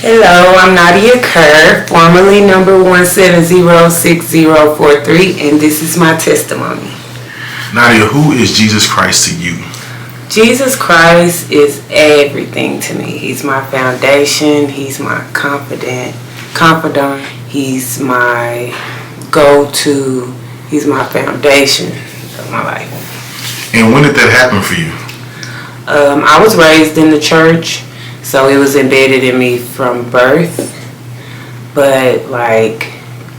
Hello, I'm Nadia Kerr, formerly number 1706043, and this is my testimony. Nadia, who is Jesus Christ to you? Jesus Christ is everything to me. He's my foundation. He's my confidant. He's my go-to. He's my foundation of my life. And when did that happen for you? I was raised in the church, so it was embedded in me from birth. But like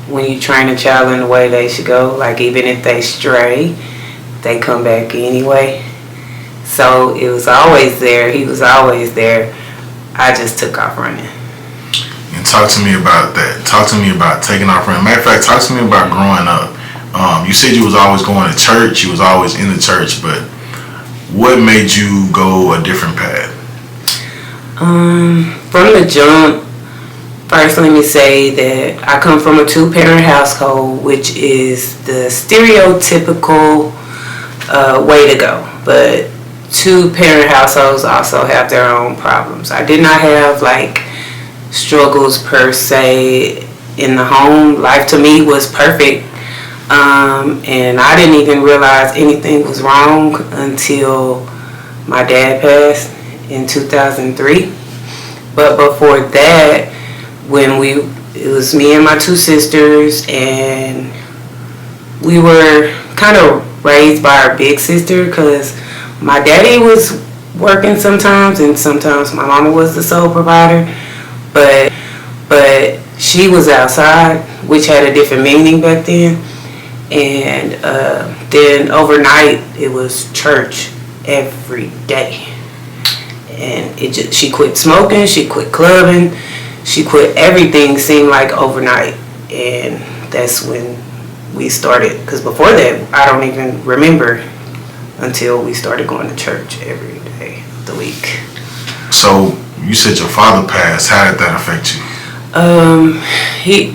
when you train a child in the way they should go, like even if they stray, they come back anyway. So it was always there. He was always there. I just took off running. And talk to me about that. Talk to me about taking off running. Matter of fact, talk to me about growing up. You said you was always going to church. You was always in the church, but what made you go a different path? From the jump, first let me say that I come from a two-parent household, which is the stereotypical way to go. But two-parent households also have their own problems. I did not have like struggles per se in the home. Life to me was perfect. And I didn't even realize anything was wrong until my dad passed in 2003. But before that, it was me and my two sisters, and we were kind of raised by our big sister because my daddy was working sometimes, and sometimes my mama was the sole provider. But she was outside, which had a different meaning back then. And then overnight, it was church every day. And she quit smoking, she quit clubbing, she quit everything, seemed like overnight. And that's when we started, because before that, I don't even remember until we started going to church every day of the week. So you said your father passed. How did that affect you? He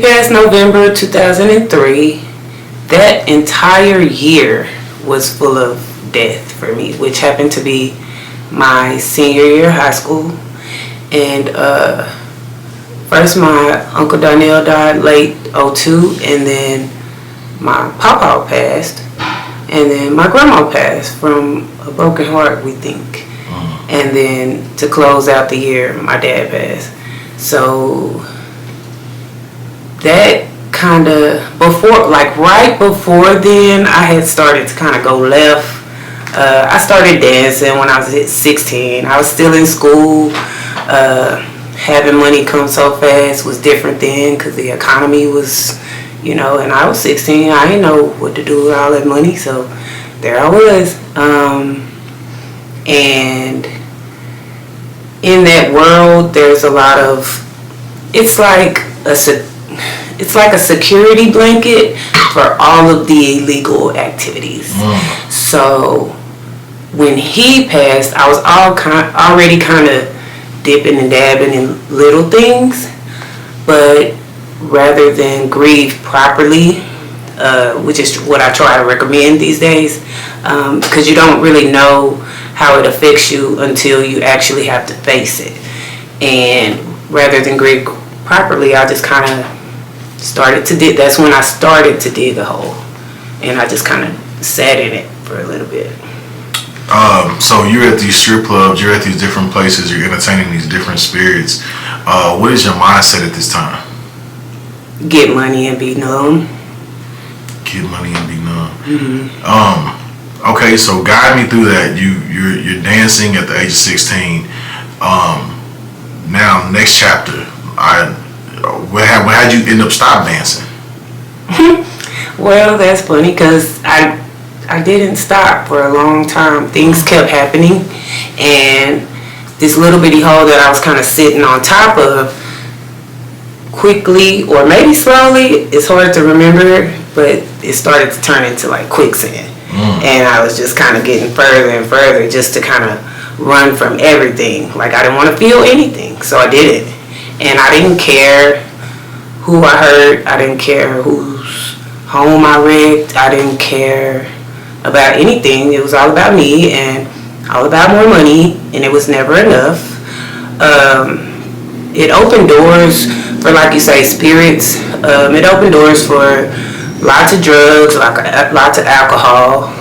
passed November 2003. That entire year was full of death for me, which happened to be my senior year of high school. And first my Uncle Donnell died late 2002, and then my papa passed, and then my grandma passed from a broken heart, we think. And then to close out the year, my dad passed. So that kind of right before then, I had started to kind of go left. I started dancing when I was 16. I was still in school. Having money come so fast was different then because the economy was, and I was 16. I didn't know what to do with all that money, so there I was. And in that world, there's a lot of, it's like a security blanket for all of the illegal activities. So when he passed, I was already kind of dipping and dabbing in little things, but rather than grieve properly, which is what I try to recommend these days, because you don't really know how it affects you until you actually have to face it. And rather than grieve properly, I just kind of started to dig. That's when I started to dig a hole, and I just kind of sat in it for a little bit. So you're at these strip clubs, you're at these different places, you're entertaining these different spirits. What is your mindset at this time? Get money and be numb. Get money and be numb. Mm-hmm. Okay, so guide me through that. You're dancing at the age of 16. Now, next chapter. How'd you end up stop dancing? Well, that's funny because I didn't stop for a long time. Things kept happening, and this little bitty hole that I was kind of sitting on top of, quickly or maybe slowly, it's hard to remember, but it started to turn into like quicksand. And I was just kind of getting further and further just to kind of run from everything. Like I didn't want to feel anything, so I did it. And I didn't care who I hurt. I didn't care whose home I wrecked. I didn't care about anything. It was all about me and all about more money, and it was never enough. it opened doors for, like you say, spirits. It opened doors for lots of drugs, lots of alcohol,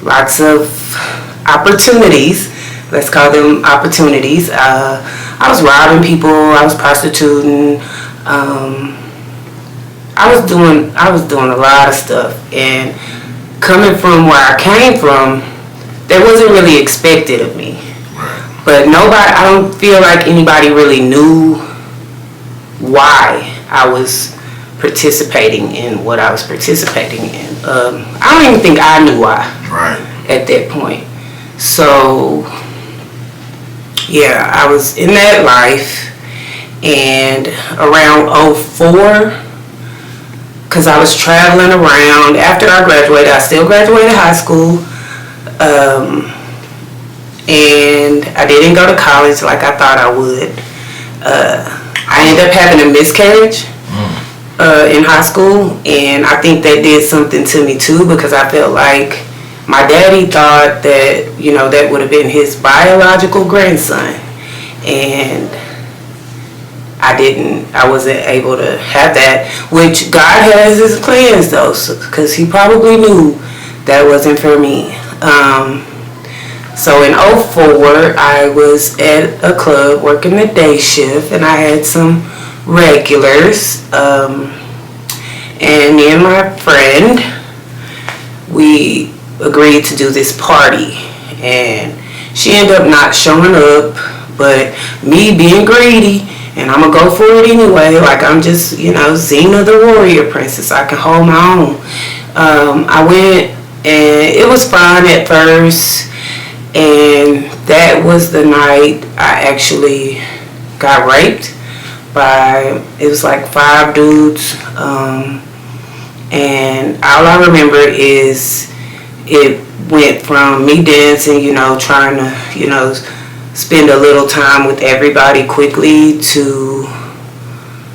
lots of opportunities. Let's call them opportunities. I was robbing people. I was prostituting. I was doing a lot of stuff. And coming from where I came from, that wasn't really expected of me. But I don't feel like anybody really knew why I was participating in what I was participating in. I don't even think I knew why at that point. So, yeah, I was in that life, and around 04, because I was traveling around. After I graduated, I still graduated high school, and I didn't go to college like I thought I would. I ended up having a miscarriage in high school, and I think that did something to me too, because I felt like my daddy thought that, that would have been his biological grandson, and I wasn't able to have that, which God has his plans though, because he probably knew that wasn't for me. So in 04, I was at a club working the day shift, and I had some regulars, and me and my friend, we agreed to do this party, and she ended up not showing up, but me being greedy, and I'm gonna go for it anyway, like I'm just, Xena the warrior princess, I can hold my own. I went, and it was fine at first, and that was the night I actually got raped by, it was like 5 dudes, and all I remember is it went from me dancing, trying to, spend a little time with everybody quickly, to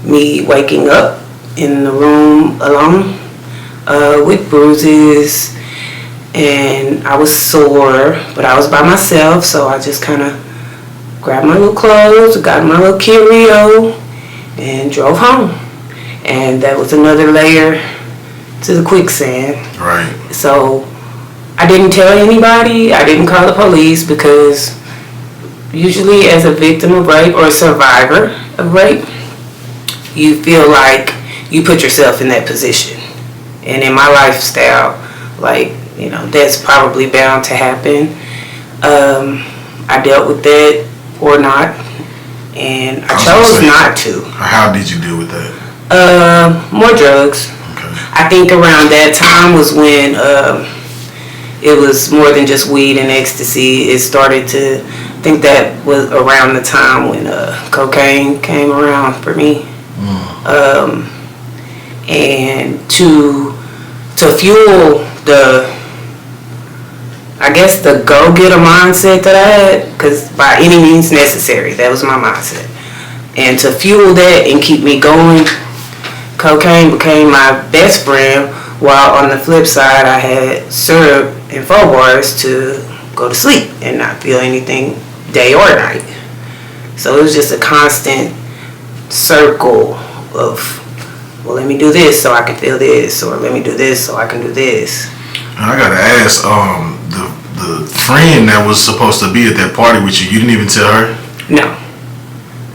me waking up in the room alone with bruises, and I was sore, but I was by myself, so I just kind of grabbed my little clothes, got my little Kid Rio, and drove home. And that was another layer to the quicksand. Right. So I didn't tell anybody. I didn't call the police, because usually as a victim of rape or a survivor of rape, you feel like you put yourself in that position. And in my lifestyle, that's probably bound to happen. I dealt with that or not, and I chose not to. How did you deal with that? More drugs. Okay. I think around that time was when it was more than just weed and ecstasy. It started to, I think that was around the time when cocaine came around for me. And to fuel the go-getter mindset that I had, because by any means necessary, that was my mindset. And to fuel that and keep me going, cocaine became my best friend, while on the flip side, I had syrup and 4 bars to go to sleep and not feel anything day or night. So it was just a constant circle of, well, let me do this so I can feel this, or let me do this so I can do this. I gotta ask, the friend that was supposed to be at that party with you didn't even tell her? No,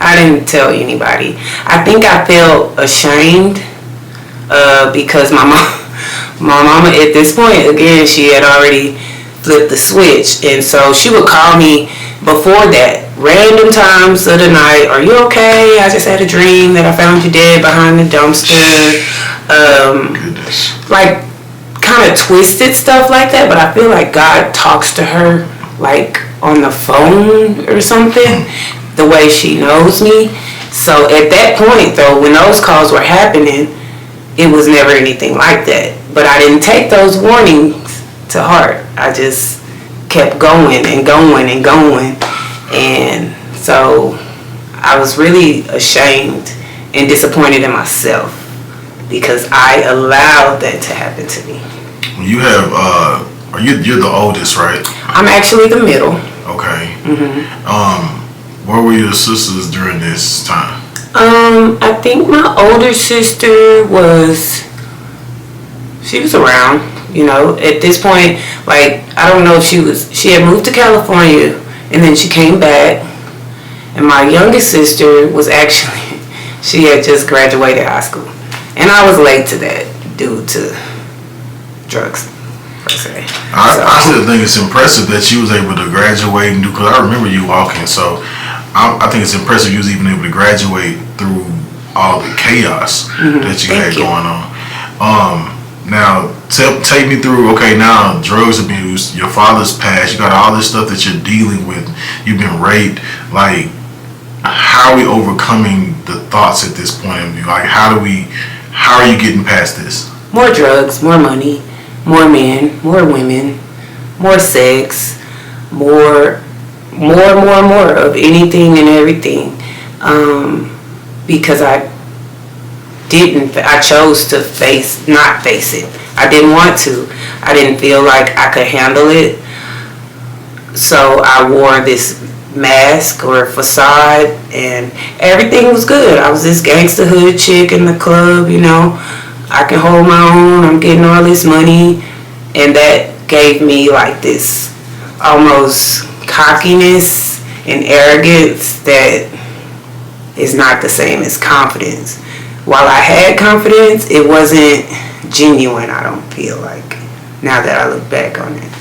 I didn't tell anybody. I think I felt ashamed because my mama at this point, again, she had already flipped the switch, and so she would call me before that, random times of the night. Are you okay? I just had a dream that I found you dead behind the dumpster. Goodness. Like, kind of twisted stuff like that, but I feel like God talks to her like on the phone or something, the way she knows me. So at that point though, when those calls were happening, it was never anything like that. But I didn't take those warnings to heart. I just kept going and going and going. And so I was really ashamed and disappointed in myself, because I allowed that to happen to me. You have, you're the oldest, right? I'm actually the middle. Okay. Mm-hmm. Where were your sisters during this time? I think my older sister she was around, at this point. Like, I don't know if she had moved to California and then she came back. And my youngest sister was actually, she had just graduated high school. And I was late to that due to drugs, per se. I still think it's impressive that you was able to graduate and do, because I remember you walking, so I think it's impressive you was even able to graduate through all the chaos that you had going on. Now, take me through, okay, now drug abuse, your father's passed, you got all this stuff that you're dealing with, you've been raped, like, how are we overcoming the thoughts at this point of view? Like, how are you getting past this? More drugs, more money, more men, more women, more sex, more of anything and everything. Because I chose to not face it. I didn't want to. I didn't feel like I could handle it. So I wore this mask or facade, and everything was good. I was this gangster hood chick in the club, I can hold my own, I'm getting all this money, and that gave me like this almost cockiness and arrogance that is not the same as confidence. While I had confidence, it wasn't genuine, I don't feel like, now that I look back on it.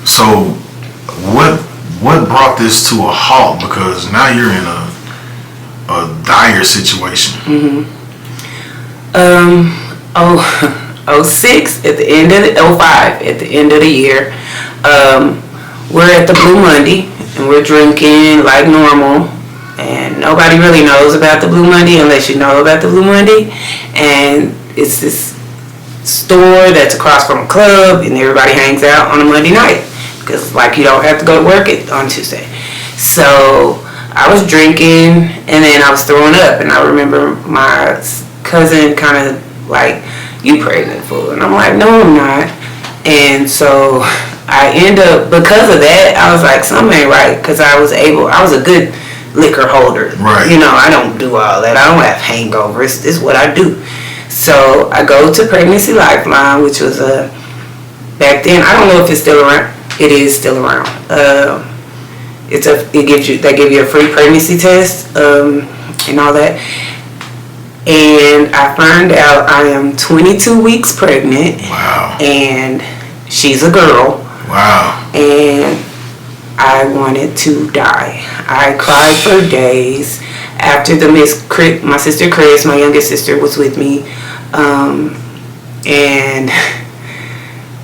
So what brought this to a halt? Because now you're in a dire situation. 06 at the end of 05 at the end of the year, we're at the Blue Monday and we're drinking like normal, and nobody really knows about the Blue Monday unless you know about the Blue Monday. And it's this store that's across from a club, and everybody hangs out on a Monday night because, like, you don't have to go to work on Tuesday. So I was drinking, and then I was throwing up, and I remember my cousin kind of like, "You pregnant, fool?" And I'm like, "No, I'm not." And so I end up, because of that, I was like, something ain't right, because I was a good liquor holder. Right. I don't do all that. I don't have hangovers. This is what I do. So I go to Pregnancy Lifeline, which was back then, I don't know if it's still around. It is still around. They give you a free pregnancy test and all that. And I find out I am 22 weeks pregnant. Wow. And she's a girl. Wow. And I wanted to die. I cried for days. After my sister Chris, my youngest sister, was with me, and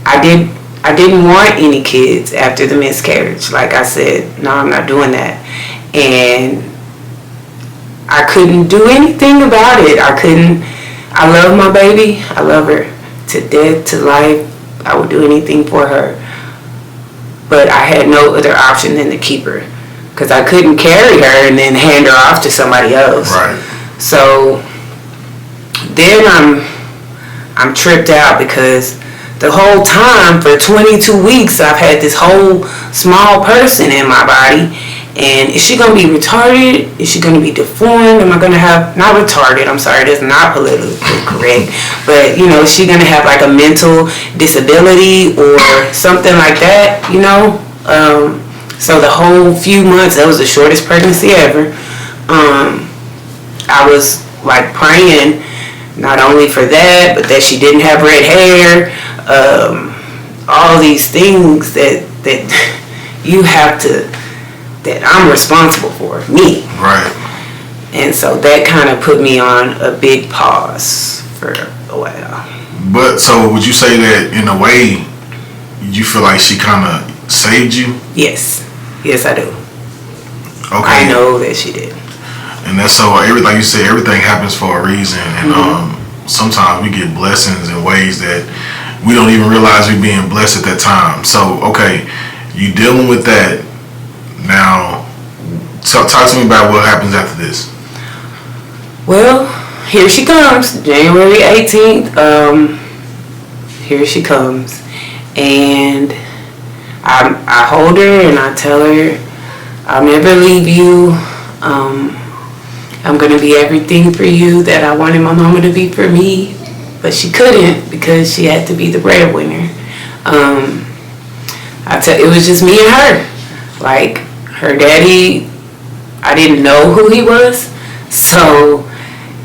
I didn't want any kids after the miscarriage. Like I said, no, I'm not doing that. And I couldn't do anything about it. I love my baby. I love her to death, to life. I would do anything for her. But I had no other option than to keep her, because I couldn't carry her and then hand her off to somebody else. Right. So then I'm tripped out, because the whole time for 22 weeks I've had this whole small person in my body. And is she going to be retarded? Is she going to be deformed? Am I going to have, not retarded, I'm sorry, that's not politically correct, but, is she going to have like a mental disability or something like that, So the whole few months, that was the shortest pregnancy ever. I was like praying, not only for that, but that she didn't have red hair, all these things that you have to, that I'm responsible for, me. Right. And so that kind of put me on a big pause for a while. But so would you say that in a way you feel like she kind of saved you? Yes. Yes, I do. Okay. I know that she did. And that's so, like you said, everything happens for a reason. And sometimes we get blessings in ways that we don't even realize we're being blessed at that time. So, okay, you dealing with that. Now, talk to me about what happens after this. Well, here she comes, January 18th. Here she comes, and I hold her and I tell her, I'll never leave you. I'm going to be everything for you that I wanted my mama to be for me. But she couldn't because she had to be the breadwinner. It was just me and her. Like, her daddy, I didn't know who he was. So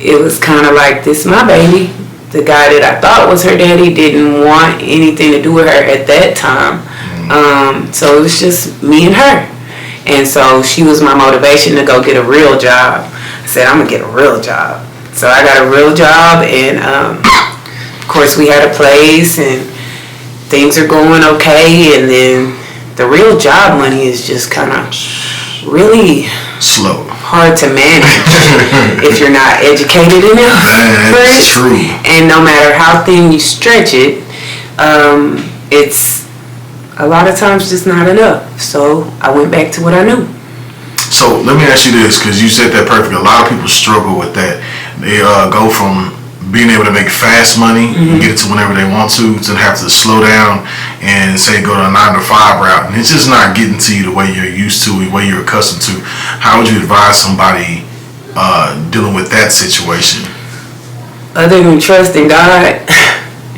it was kind of like, this is my baby. The guy that I thought was her daddy didn't want anything to do with her at that time. So it was just me and her. And so she was my motivation to go get a real job. I said, I'm going to get a real job. So I got a real job, and of course we had a place, and things are going okay. And then the real job money is just kind of really slow, hard to manage if you're not educated enough. That's true. And no matter how thin you stretch it, it's a lot of times just not enough. So I went back to what I knew. So let me ask you this, because you said that perfectly. A lot of people struggle with that. They go from being able to make fast money and get it to whenever they want to have to slow down and say go to a 9-to-5 route, and it's just not getting to you the way you're used to, the way you're accustomed to. How would you advise somebody dealing with that situation? Other than trust in God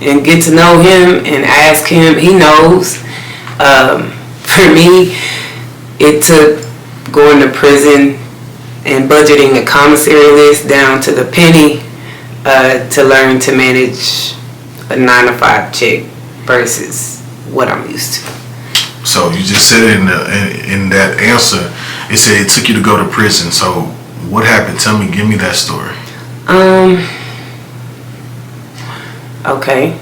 and get to know Him and ask Him, He knows. For me, it took going to prison and budgeting a commissary list down to the penny to learn to manage a 9-to-5 check versus what I'm used to. So you just said it in that answer. It said it took you to go to prison. So what happened? Tell me, give me that story. Okay.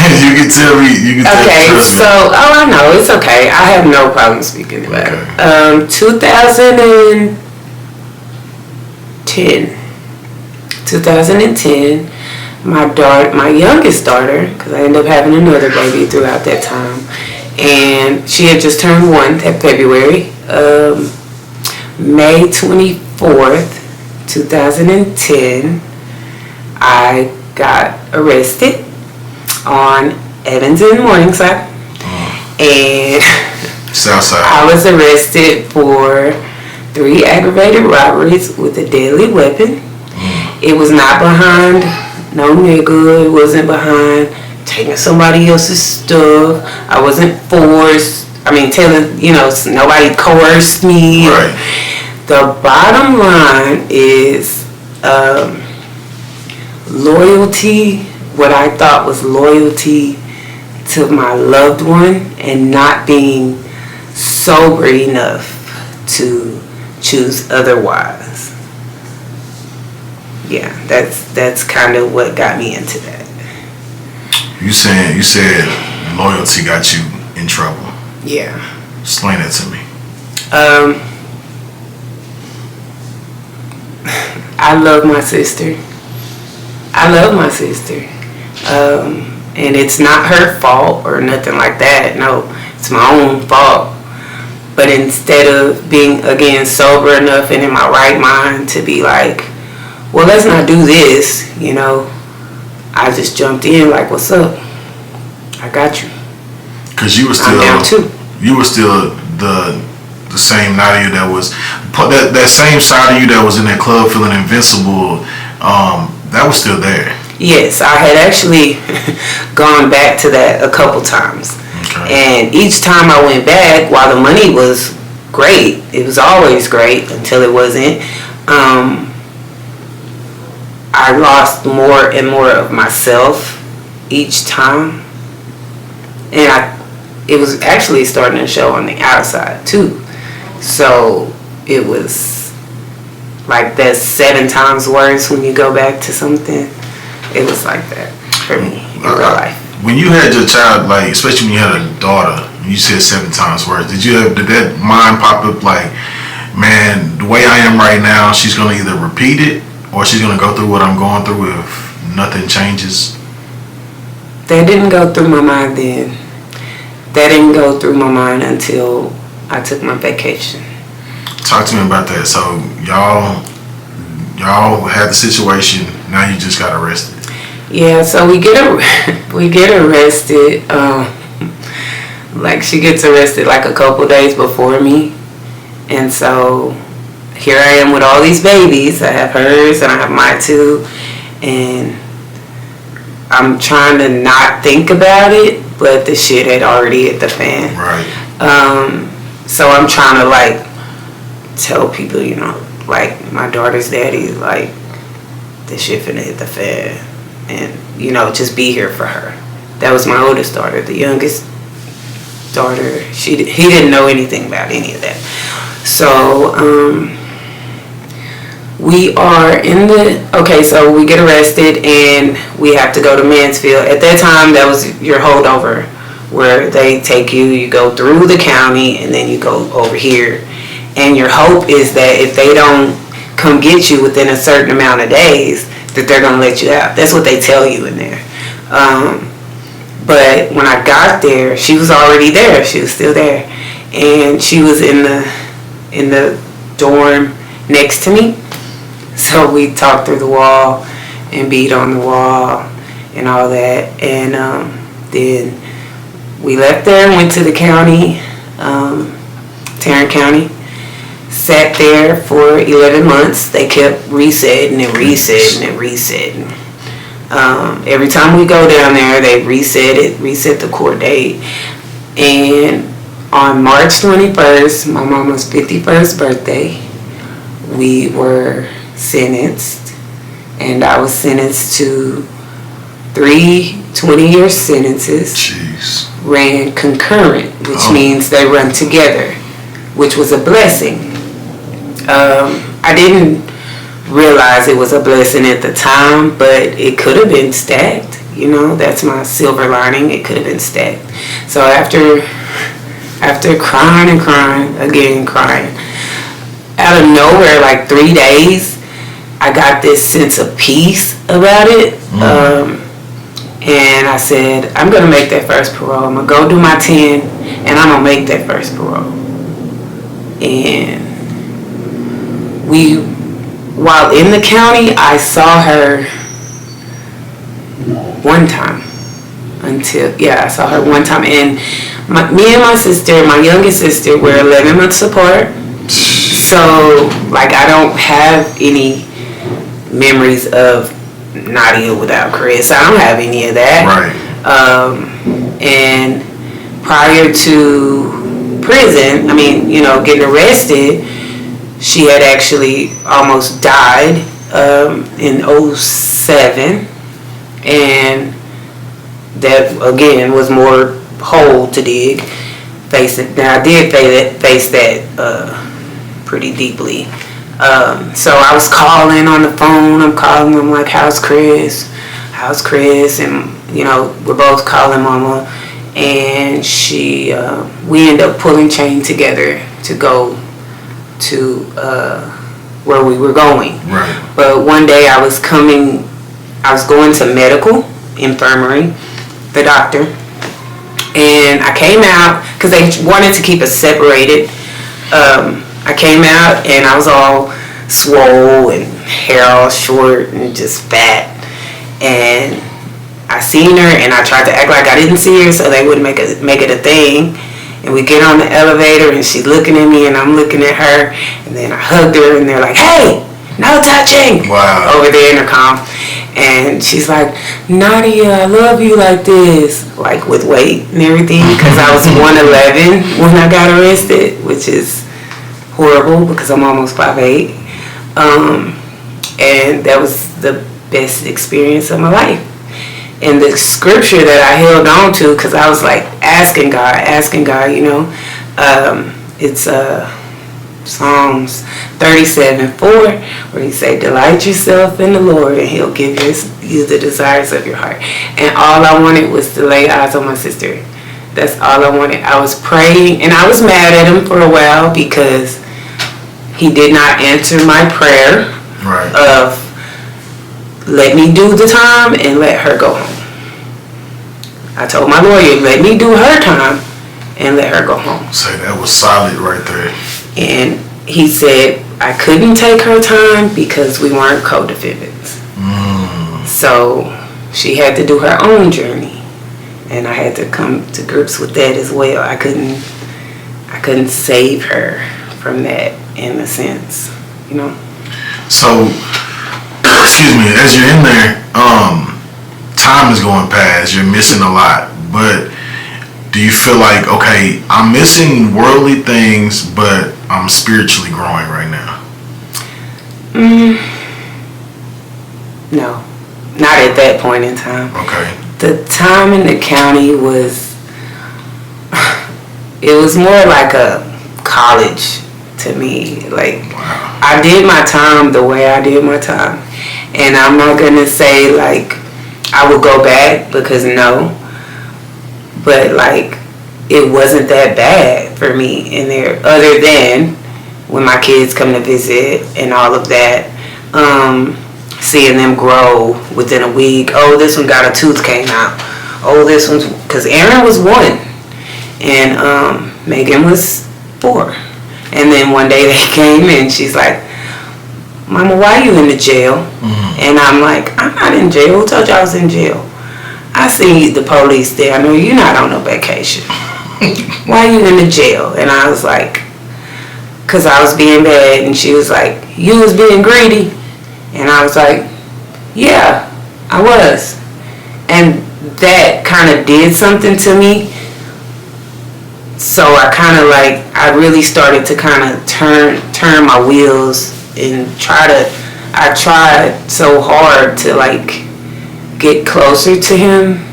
You can tell me. You can tell me. Okay, so I know it's okay. I have no problem speaking about it. 2010, my youngest daughter, because I ended up having another baby throughout that time, and she had just turned 1 that February. May 24th, 2010, I got arrested on Evans and Morningside, and Southside. I was arrested for 3 aggravated robberies with a deadly weapon. It was not behind no nigga. It wasn't behind taking somebody else's stuff. I wasn't forced. I mean, nobody coerced me. Right. The bottom line is loyalty. What I thought was loyalty to my loved one and not being sober enough to choose otherwise. Yeah, that's kind of what got me into that. You said loyalty got you in trouble. Yeah. Explain that to me. I love my sister. And it's not her fault or nothing like that. No, it's my own fault. But instead of being, again, sober enough and in my right mind to be like, well, let's not do this, I just jumped in like, what's up? I got you. Because you were still, I'm down too. You were still the same Nadia that was, that same side of you that was in that club feeling invincible, that was still there. Yes, I had actually gone back to that a couple times. Okay. And each time I went back, while the money was great, it was always great until it wasn't, I lost more and more of myself each time. And it was actually starting to show on the outside too. So it was like that's 7 times worse when you go back to something. It was like that for me in real life. When you had your child, like especially when you had a daughter, you said 7 times worse. Did that mind pop up like, man, the way I am right now, she's gonna either repeat it or she's gonna go through what I'm going through if nothing changes? That didn't go through my mind then. That didn't go through my mind until I took my vacation. Talk to me about that. So y'all had the situation. Now you just got arrested. Yeah. So we get arrested. Like, she gets arrested like a couple days before me. And so here I am with all these babies. I have hers and I have mine too. And I'm trying to not think about it, but the shit had already hit the fan. Right. So I'm trying to, like, tell people, you know, like, my daughter's daddy, like, this shit finna hit the fan. And, you know, just be here for her. That was my oldest daughter. The youngest daughter, he didn't know anything about any of that. So, we are so we get arrested and we have to go to Mansfield. At that time, that was your holdover, where they take you, you go through the county, and then you go over here. And your hope is that if they don't come get you within a certain amount of days, that they're going to let you out. That's what they tell you in there. But when I got there, she was already there. She was still there. And she was in the dorm next to me. So we talked through the wall and beat on the wall and all that. And then we left there and went to the county, Tarrant County. Sat there for 11 months. They kept resetting and resetting and resetting. Every time we go down there, they reset the court date. And on March 21st, my mama's 51st birthday, we were sentenced. And I was sentenced to 3 20-year sentences. Jeez. Ran concurrent, which means they run together, which was a blessing. I didn't realize it was a blessing at the time, but it could have been stacked. You know, that's my silver lining. It could have been stacked. So after crying and crying, again crying, out of nowhere, like 3 days, I got this sense of peace about it. And I said, I'm going to make that first parole. I'm going to go do my 10, and I'm going to make that first parole. And while in the county, I saw her one time. I saw her one time. And me and my sister, my youngest sister, were 11 months apart. So, like, I don't have any memories of Nadia without Chris. I don't have any of that. Right. And prior to prison, getting arrested, she had actually almost died in 2007, and that again was more hole to dig. Now I did face that pretty deeply. So I was calling on the phone. I'm calling them like, "How's Chris? How's Chris?" And we're both calling Mama, and we end up pulling chain together to go to where we were going. Right. But one day I was going to medical infirmary, the doctor, and I came out because they wanted to keep us separated. I came out and I was all swole and hair all short and just fat, and I seen her and I tried to act like I didn't see her so they wouldn't make it a thing. And we get on the elevator and she's looking at me and I'm looking at her, and then I hugged her and they're like, "Hey, no touching!" Wow. Over the intercom. And she's like, "Nadia, I love you like this," like with weight and everything, because I was 111 when I got arrested, which is horrible because I'm almost 5'8". And that was the best experience of my life. And the scripture that I held on to, because I was like asking God, it's Psalms 37:4, where he said, "Delight yourself in the Lord, and he'll give you the desires of your heart." And all I wanted was to lay eyes on my sister. That's all I wanted. I was praying, and I was mad at him for a while because he did not answer my prayer of let me do the time and let her go home. I told my lawyer, let me do her time and let her go home. Say that was solid right there. And he said I couldn't take her time because we weren't co-defendants. So she had to do her own journey. and I had to come to grips with that as well. I couldn't save her from that in a sense, you know. So, excuse me, as you're in there, time is going past. You're missing a lot, but do you feel like, okay, I'm missing worldly things, but I'm spiritually growing right now? No, not at that point in time. Okay. The time in the county was, it was more like a college to me. Like, wow. I did my time the way I did my time. And I'm not going to say, like, I would go back, because no. But, like, it wasn't that bad for me in there, other than when my kids come to visit and all of that. Seeing them grow within a week. Oh, this one got a tooth came out. Oh, this one's, because Aaron was 1 and Megan was 4. And then one day they came and she's like, Mama, why are you in the jail? Mm-hmm. And I'm like, I'm not in jail. Who told you I was in jail? I see the police there. I know you're not on no vacation. Why are you in the jail? And I was like, because I was being bad. And she was like, you was being greedy. And I was like, yeah, I was. And that kind of did something to me. So I kind of like, I really started to kind of turn my wheels and I tried so hard to like get closer to him,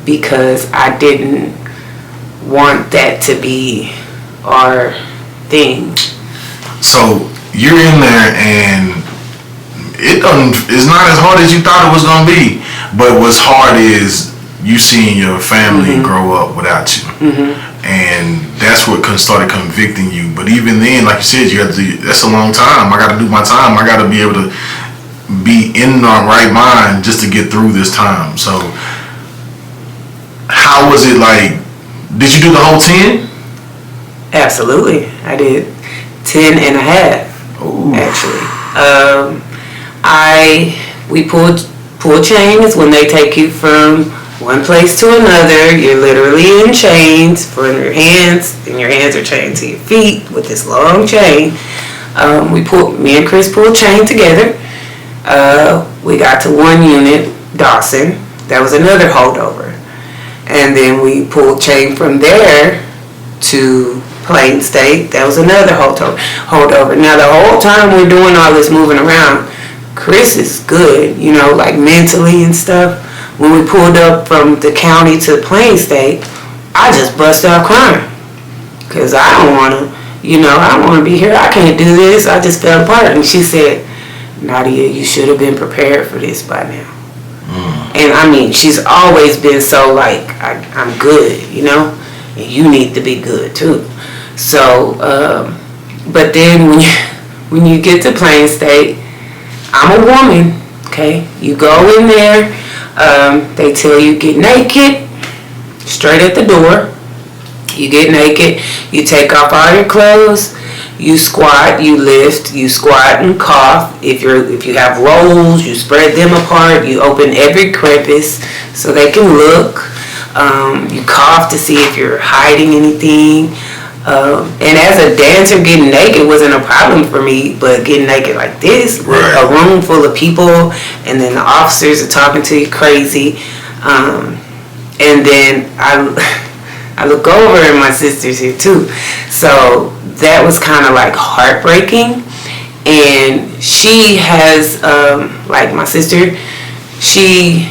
because I didn't want that to be our thing. So you're in there and it's not as hard as you thought it was going to be. But what's hard is you seeing your family grow up without you. And that's what started convicting you. But even then, like you said, that's a long time. I got to do my time. I got to be able to be in the right mind just to get through this time. So how was it like? Did you do the whole 10? Absolutely. I did 10 and a half. Ooh. Actually. We pull chains when they take you from one place to another. You're literally in chains for your hands, and your hands are chained to your feet with this long chain. Me and Chris pulled chain together. We got to 1 unit, Dawson. That was another holdover. And then we pulled chain from there to Plain State. That was another holdover. Now the whole time we're doing all this moving around, Chris is good, you know, like mentally and stuff. When we pulled up from the county to Plain State, I just busted out crying. Because I don't want to be here. I can't do this. I just fell apart. And she said, Nadia, you should have been prepared for this by now. And I mean, she's always been so like, I'm good, you know, and you need to be good too. So, but then when you get to Plain State, I'm a woman, okay? You go in there, they tell you get naked, straight at the door. You get naked, you take off all your clothes, you squat, you lift, you squat and cough. If you have rolls, you spread them apart, you open every crevice so they can look. You cough to see if you're hiding anything. And as a dancer, getting naked wasn't a problem for me, but getting naked like this with a room full of people, and then the officers are talking to you crazy. And then I look over and my sister's here too. So that was kind of like heartbreaking. And she has, like my sister, she's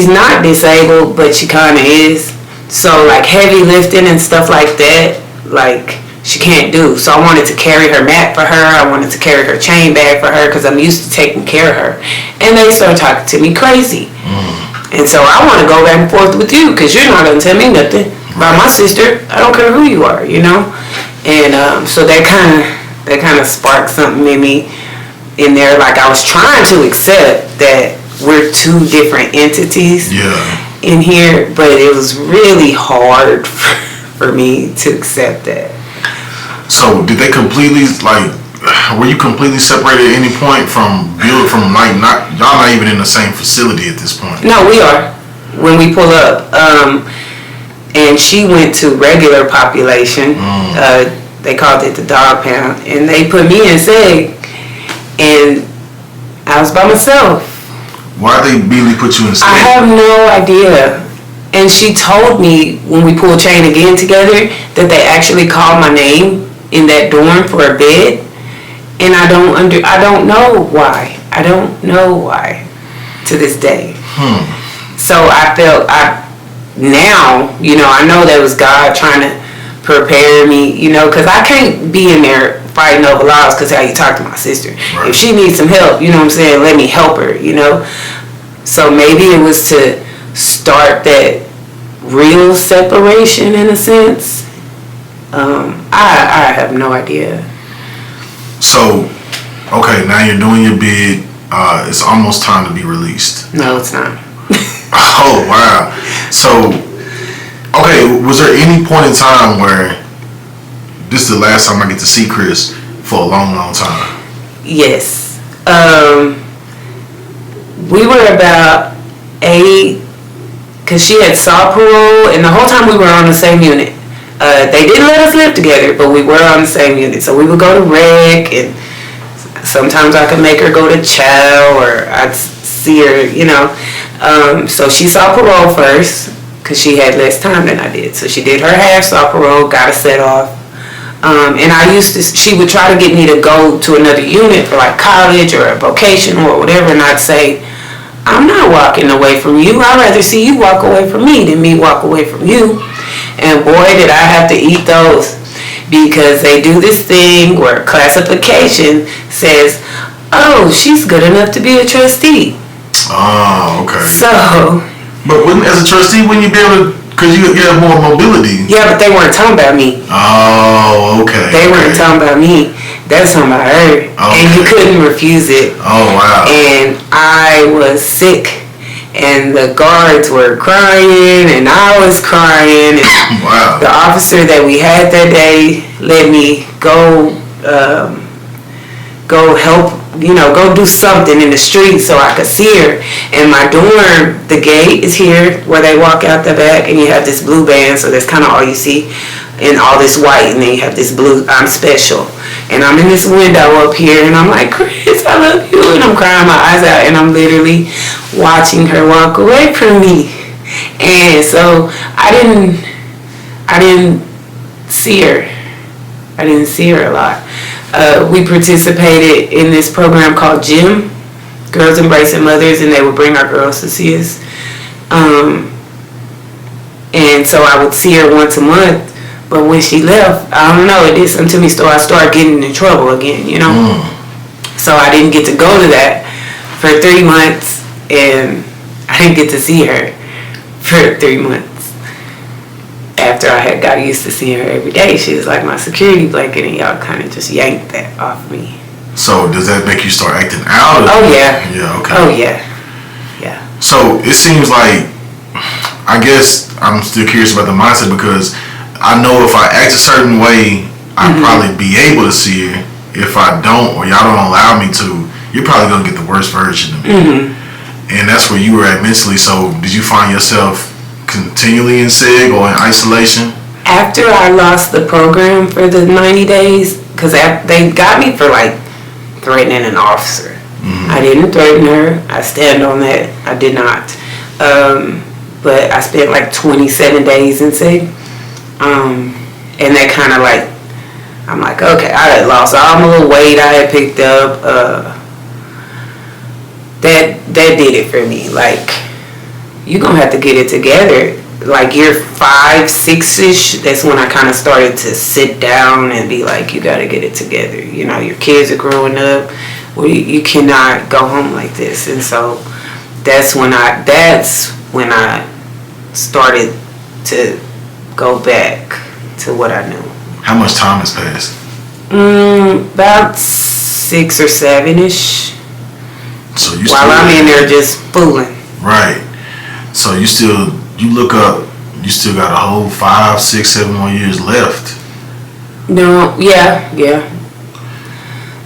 not disabled, but she kind of is. So like heavy lifting and stuff like that, like she can't do. So I wanted to carry her mat for her. I wanted to carry her chain bag for her because I'm used to taking care of her. And they started talking to me crazy. And so I want to go back and forth with you because you're not going to tell me nothing about my sister. I don't care who you are, you know. And so that kind of sparked something in me in there. Like I was trying to accept that we're 2 different entities. Yeah. In here, but it was really hard for me to accept that. So did they completely like were you completely separated at any point from like y'all not even in the same facility at this point? No, we are. When we pull up, and she went to regular population. They called it the dog pound, and they put me in seg, and I was by myself. Why'd they immediately put you in seg? I have no idea. And she told me when we pulled chain again together that they actually called my name in that dorm for a bed, and I don't know why. I don't know why to this day. So I felt now, I know that was God trying to prepare me, because I can't be in there fighting over laws because how you talk to my sister. Right. If she needs some help, you know what I'm saying, let me help her, So maybe it was to start that real separation in a sense. I have no idea. So, okay, now you're doing your bid. It's almost time to be released. No, it's not. Oh, wow. So, okay, was there any point in time where this is the last time I get to see Chris for a long, long time? Yes. We were about 8, because she had saw parole, and the whole time we were on the same unit. They didn't let us live together, but we were on the same unit. So we would go to rec, and sometimes I could make her go to chow, or I'd see her, so she saw parole first, because she had less time than I did. So she did her half, saw parole, got a set off. And she would try to get me to go to another unit for like college or a vocational or whatever, and I'd say, I'm not walking away from you. I'd rather see you walk away from me than me walk away from you. And boy, did I have to eat those, because they do this thing where classification says, oh, she's good enough to be a trustee. Oh, okay. So. But as a trustee, wouldn't you be able to, because you have more mobility? Yeah, but they weren't talking about me. Oh, okay. They weren't talking about me. That's talking about her. Okay. And you couldn't refuse it. Oh, wow. And I was sick. And the guards were crying, and I was crying. And wow. The officer that we had that day let me go help, go do something in the street so I could see her. And my dorm, the gate is here where they walk out the back, and you have this blue band, so that's kind of all you see, and all this white, and then you have this blue, I'm special. And I'm in this window up here, and I'm like, Chris, I love you, and I'm crying my eyes out, and I'm literally watching her walk away from me. And so I didn't see her. I didn't see her a lot. We participated in this program called GYM, Girls Embracing Mothers, and they would bring our girls to see us. And so I would see her once a month. But when she left, I don't know, it did something to me, so I started getting in trouble again, So I didn't get to go to that for 3 months, and I didn't get to see her for 3 months. After I had got used to seeing her every day, she was like my security blanket, and y'all kind of just yanked that off me. So does that make you start acting out? Oh, yeah. Yeah, okay. Oh, yeah. Yeah. So it seems like, I guess I'm still curious about the mindset, because I know if I act a certain way, I'd probably be able to see her. If I don't, or y'all don't allow me to, you're probably going to get the worst version of me. And that's where you were at mentally. So did you find yourself continually in SEG or in isolation? After I lost the program for the 90 days, because they got me for like threatening an officer. I didn't threaten her. I stand on that. I did not. But I spent like 27 days in SEG. And that kind of like, I'm like, okay, I had lost all my little weight I had picked up. That did it for me. Like, you're going to have to get it together. Like year 5, 6-ish, that's when I kind of started to sit down and be like, you got to get it together. Your kids are growing up. Well, you cannot go home like this. And so that's when I started to go back to what I knew. How much time has passed? About 6 or 7-ish. So while I'm in there just fooling. Right. So you look up, you still got a whole 5, 6, 7 more years left. No, yeah.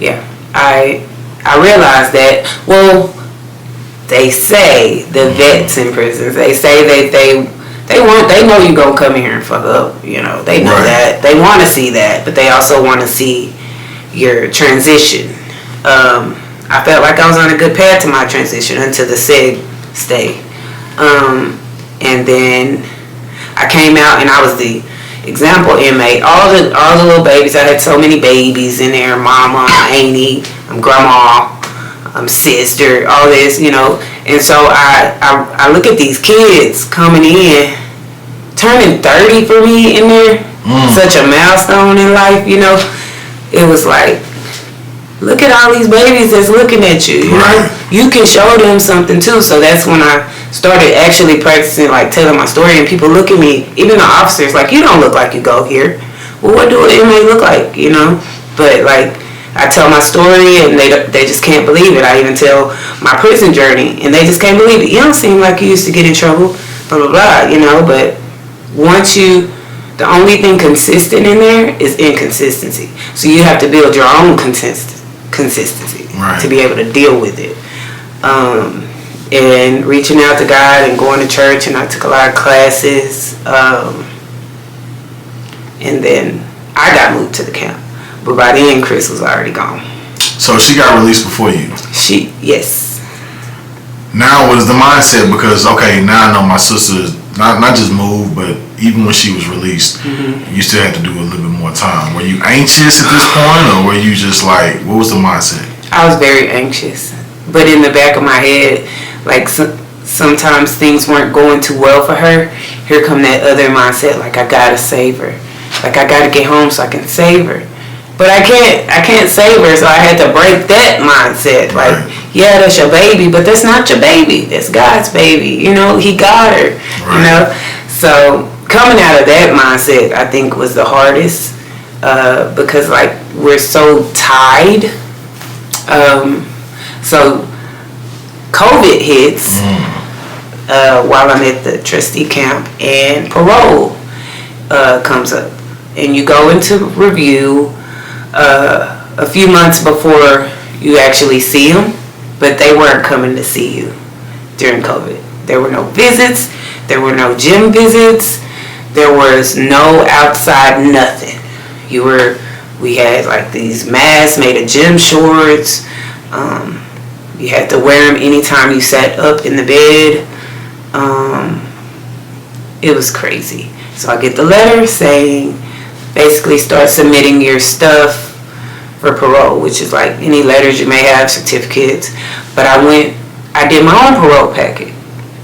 Yeah. I realized that. Well, they say the vets in prisons. They say that they know you gonna come here and fuck up. You know, they know that. They want to see that, but they also want to see your transition. I felt like I was on a good path to my transition into the SEG stay. And then I came out and I was the example inmate. All the little babies. I had so many babies in there. Mama, auntie, grandma, sister, all this, you know. And so I look at these kids coming in, turning 30 for me in there. Such a milestone in life, you know. It was like, look at all these babies that's looking at you, you know. You can show them something too. So that's when I started actually practicing, like telling my story, and people look at me, even the officers, like, you don't look like you go here. Well, what do an inmate look like, you know? But like, I tell my story and they just can't believe it. I even tell my prison journey and they just can't believe it. You don't seem like you used to get in trouble, blah, blah, blah, you know. But the only thing consistent in there is inconsistency. So you have to build your own consistency to be able to deal with it. And reaching out to God and going to church, and I took a lot of classes. And then I got moved to the camp. But by then, Chris was already gone. So she got released before you? Yes. Now, what is the mindset? Because, okay, now I know my sister not just moved, but even when she was released, you still had to do a little bit more time. Were you anxious at this point, or were you just like, what was the mindset? I was very anxious. But in the back of my head, like, sometimes things weren't going too well for her. Here come that other mindset, like, I gotta save her. Like, I gotta get home so I can save her. But I can't save her, so I had to break that mindset. Like, yeah, that's your baby, but that's not your baby. That's God's baby. You know, He got her. You know, so coming out of that mindset, I think, was the hardest because, like, we're so tied. So COVID hits while I'm at the trustee camp, and parole comes up, and you go into review a few months before you actually see them, but they weren't coming to see you during COVID. There were no visits, there were no gym visits, there was no outside nothing. We had like these masks made of gym shorts. You had to wear them anytime you sat up in the bed. It was crazy. So I get the letter saying, basically start submitting your stuff for parole, which is like any letters you may have, certificates. But I did my own parole packet.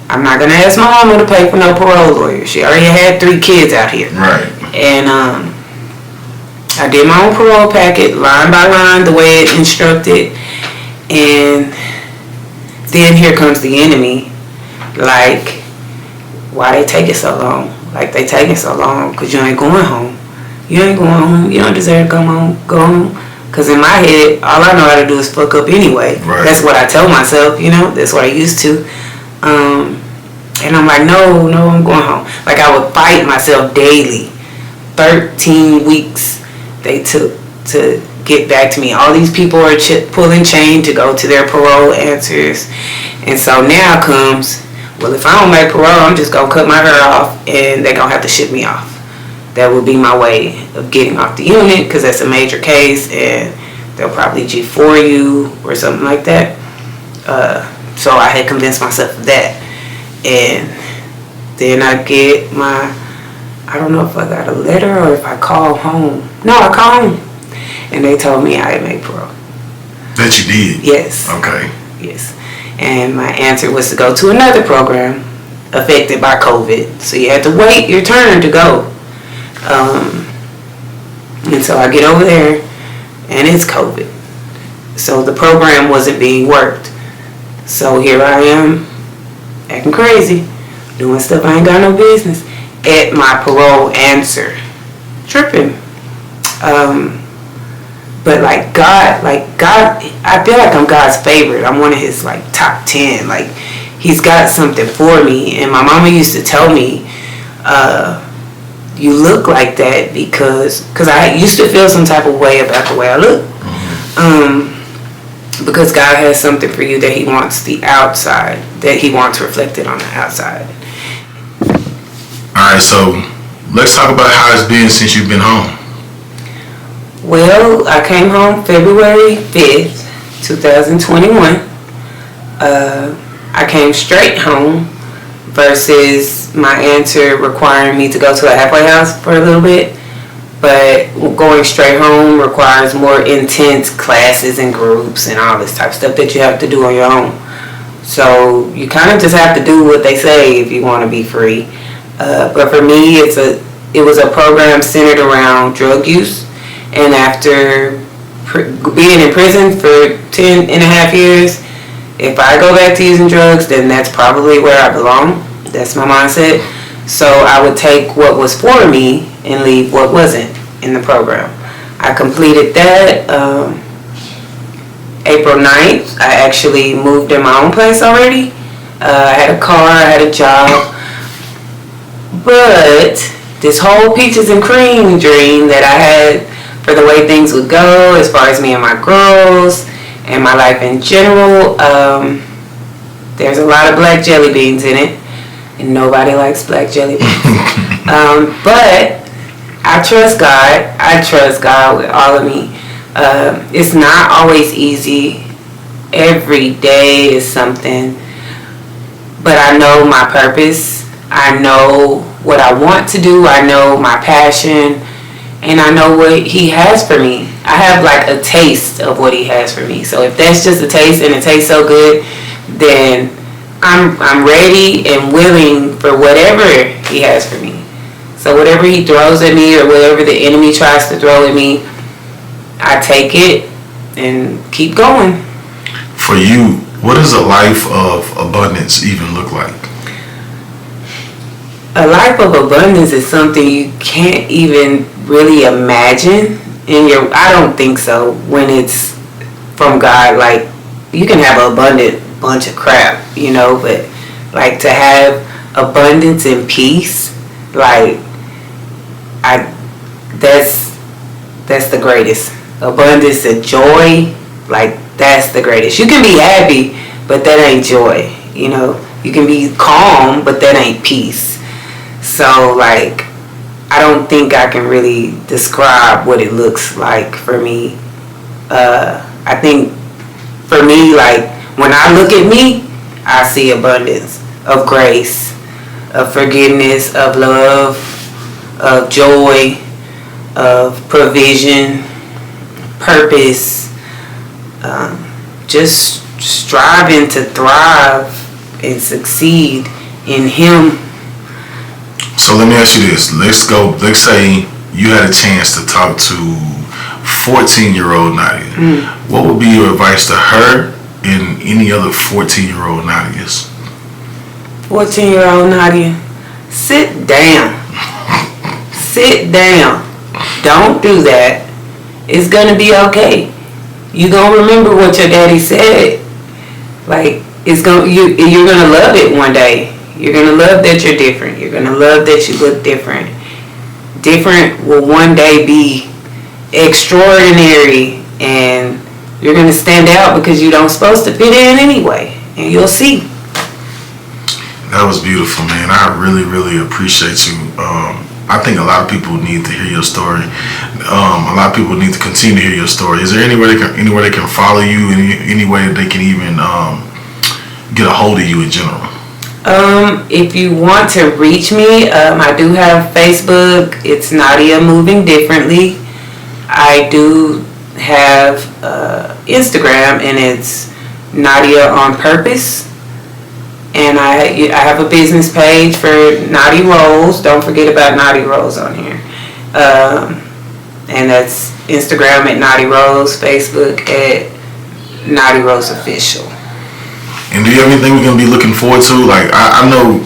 I'm not gonna ask my mama to pay for no parole lawyer. She already had 3 kids out here. Right. And I did my own parole packet, line by line, the way it instructed. And then here comes the enemy. Like, why they taking so long? Like, they taking so long because you ain't going home. You ain't going home. You don't deserve to go home. Because in my head, all I know how to do is fuck up anyway. Right. That's what I tell myself, you know. That's what I used to. And I'm like, no, I'm going home. Like, I would fight myself daily. 13 weeks they took to get back to me. All these people are pulling chain to go to their parole answers. And so now comes, well, if I don't make parole, I'm just going to cut my hair off and they're going to have to ship me off. That would be my way of getting off the unit because that's a major case and they'll probably G4 you or something like that. So I had convinced myself of that. And then I get I don't know if I got a letter or if I called home. No, I called home. And they told me I had made parole. That you did? Yes. Okay. Yes. And my answer was to go to another program affected by COVID. So you had to wait your turn to go. And so I get over there and it's COVID. So the program wasn't being worked. So here I am acting crazy, doing stuff I ain't got no business at my parole answer. Tripping. But like God, I feel like I'm God's favorite. I'm one of his like top 10. Like he's got something for me. And my mama used to tell me, you look like that because I used to feel some type of way about the way I look. Because God has something for you that He wants the outside, that He wants reflected on the outside. Alright, so let's talk about how it's been since you've been home. Well, I came home February 5th, 2021. I came straight home versus my answer requiring me to go to a halfway house for a little bit. But going straight home requires more intense classes and groups and all this type of stuff that you have to do on your own. So you kind of just have to do what they say if you want to be free. But for me, it was a program centered around drug use. And after being in prison for 10 and a half years, if I go back to using drugs, then that's probably where I belong. That's my mindset. So I would take what was for me and leave what wasn't in the program. I completed that April 9th. I actually moved in my own place already. I had a car, I had a job. But this whole peaches and cream dream that I had for the way things would go as far as me and my girls and my life in general, there's a lot of black jelly beans in it. And nobody likes black jelly beans. But I trust God. I trust God with all of me. It's not always easy. Every day is something. But I know my purpose. I know what I want to do. I know my passion. And I know what He has for me. I have like a taste of what He has for me. So if that's just a taste and it tastes so good, then I'm ready and willing for whatever He has for me. So whatever He throws at me or whatever the enemy tries to throw at me, I take it and keep going. For you, what does a life of abundance even look like? A life of abundance is something you can't even really imagine I don't think so when it's from God. Like, you can have an abundant bunch of crap, but like to have abundance and peace, like that's the greatest. Abundance and joy, like that's the greatest. You can be happy, but that ain't joy. You can be calm, but that ain't peace. So like, I don't think I can really describe what it looks like for me. I think for me, like, when I look at me, I see abundance of grace, of forgiveness, of love, of joy, of provision, purpose, just striving to thrive and succeed in Him. So let me ask you this. Let's say you had a chance to talk to 14-year-old Nadia. What would be your advice to her and any other 14-year-old Nadias? 14-year-old Nadia, sit down. Sit down. Don't do that. It's gonna be okay. You're gonna remember what your daddy said. Like, you're gonna love it one day. You're gonna love that you're different. You're gonna love that you look different. Different will one day be extraordinary, and you're gonna stand out because you don't supposed to fit in anyway. And you'll see. That was beautiful, man. I really, really appreciate you. I think a lot of people need to hear your story. A lot of people need to continue to hear your story. Is there anywhere they can follow you? Any way that they can even get a hold of you in general? If you want to reach me, I do have Facebook. It's Nadia Moving Differently. I do have Instagram, and it's Nadia on Purpose. And I have a business page for Naughty Rolls. Don't forget about Naughty Rolls on here. And that's Instagram at Naughty Rolls, Facebook at Naughty Rolls Official. And do you have anything we're going to be looking forward to? Like, I know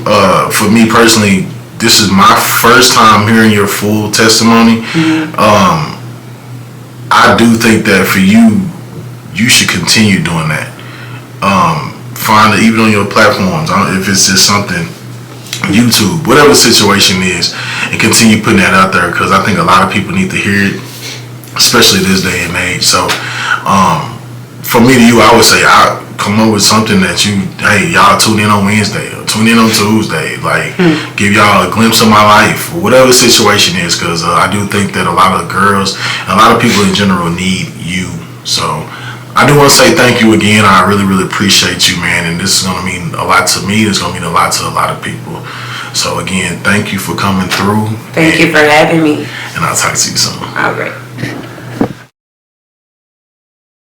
for me personally, this is my first time hearing your full testimony. I do think that for you, you should continue doing that. Find it even on your platforms. If it's just something, YouTube, whatever the situation is, and continue putting that out there, because I think a lot of people need to hear it, especially this day and age. So For me to you, I would say I come up with something that hey, y'all tune in on Wednesday or tune in on Tuesday. Like, give y'all a glimpse of my life, whatever the situation is, because I do think that a lot of girls, a lot of people in general need you. So I do want to say thank you again. I really, really appreciate you, man. And this is going to mean a lot to me. It's going to mean a lot to a lot of people. So again, thank you for coming through. Thank you for having me. And I'll talk to you soon. All right.